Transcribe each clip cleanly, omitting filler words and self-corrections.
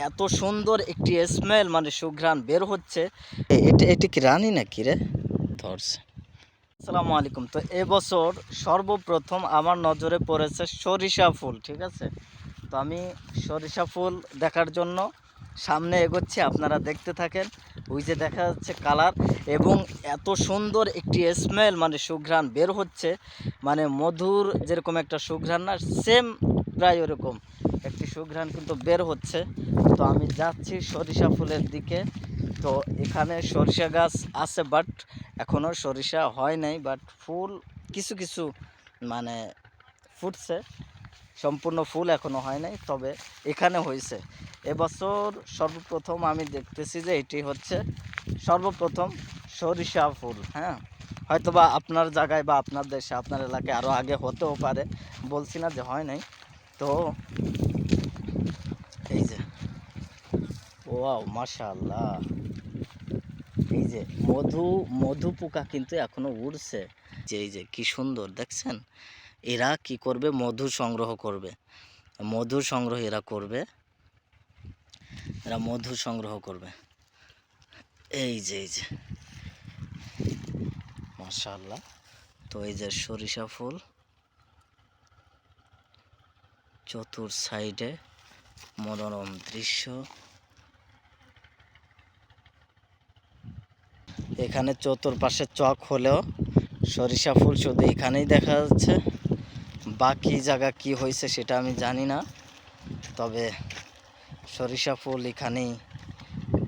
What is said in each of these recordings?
এত সুন্দর একটি স্মেল মানে সুঘ্রাণ বের হচ্ছে। এটা কি রানী নাকি রে? ধরছে। আসসালামু আলাইকুম। তো এবছর সর্বপ্রথম আমার নজরে পড়েছে সরিষা ফুল, ঠিক আছে? তো আমি সরিষা ফুল দেখার জন্য সামনে এগোচ্ছি, আপনারা দেখতে থাকেন। ওই যে দেখা যাচ্ছে কালার, এবং এত সুন্দর একটি স্মেল মানে সুঘ্রাণ বের হচ্ছে, মানে মধুর যেরকম একটা সুঘ্রাণ না, সেম প্রায় ওরকম একটি সুঘ্রাণ কিন্তু বের হচ্ছে। তো আমি যাচ্ছি সরিষা ফুলের দিকে। তো এখানে সরিষা গাছ আছে, বাট এখনও সরিষা হয় নাই, বাট ফুল কিছু কিছু মানে ফুটছে, সম্পূর্ণ ফুল এখনও হয় নাই, তবে এখানে হয়েছে। এবছর সর্বপ্রথম আমি দেখতেছি যে এটি হচ্ছে সর্বপ্রথম সরিষা ফুল। হ্যাঁ, হয়তোবা আপনার জায়গায় বা আপনার দেশে আপনার এলাকায় আরও আগে হতেও পারে, বলছি না যে হয় নাই। তো এই যে ওয়াও মাশাআল্লাহ, এই যে মধু পোকা কিন্তু এখনো উড়ছে। যে এই যে কি সুন্দর দেখছেন, এরা কি করবে, মধু সংগ্রহ করবে, মধু সংগ্রহ এরা করবে, এরা মধু সংগ্রহ করবে। এই যে মাশাআল্লাহ। তো এই যে সরিষা ফুল, চতুর সাইডে মনোরম দৃশ্য। এখানে চতুর্পাশে চক হলেও সরিষা ফুল শুধু এখানেই দেখা যাচ্ছে, বাকি জায়গা কি হয়েছে সেটা আমি জানি না, তবে সরিষা ফুল এখানেই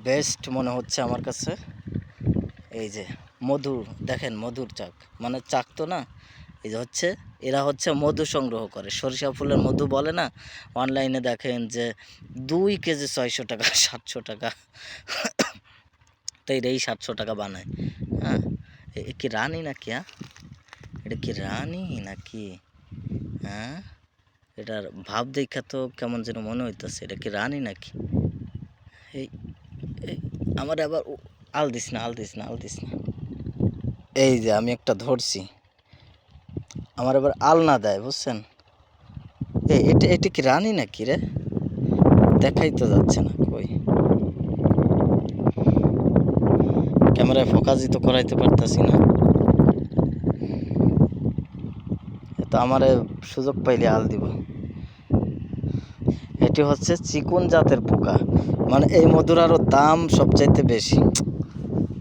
বেস্ট মনে হচ্ছে আমার কাছে। এই যে মধু দেখেন, মধুর চাক, মানে চাক তো না, এই যে হচ্ছে এরা হচ্ছে মধু সংগ্রহ করে, সরিষা ফুলের মধু বলে না, অনলাইনে দেখেন যে 2 কেজি 600 টাকা 700 টাকা, তো এই 700 টাকা বানায়। হ্যাঁ, এ কি রানী নাকি? হ্যাঁ, এটা কি রানী নাকি? হ্যাঁ, এটার ভাব দেখা তো কেমন যেন মনে হইতেছে, এটা কি রানী নাকি? এই আমার আবার আল দিস না। এই যে আমি একটা ধরছি, আমার আবার আল না দেয়, বুঝছেন? এটা কি রানী নাকি রে? দেখাই তো যাচ্ছে না, কই ক্যামেরায় ফোকাসই তো করাইতে পারতাছি না। তো আমারে সুযোগ পাইলে আল দিব। এটি হচ্ছে চিকুন জাতের পোকা, মানে এই মধুর আরও দাম সবচাইতে বেশি।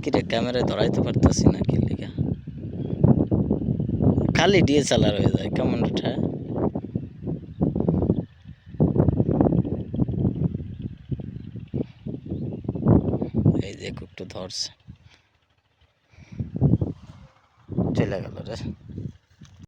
কিরে ক্যামেরায় ধরাইতে পারতাছি না, কি লিগা খালি ডিএসএলআর হয়ে যায় কেমন এটা। এই যে একটু ধরছে, চলে গেল রে।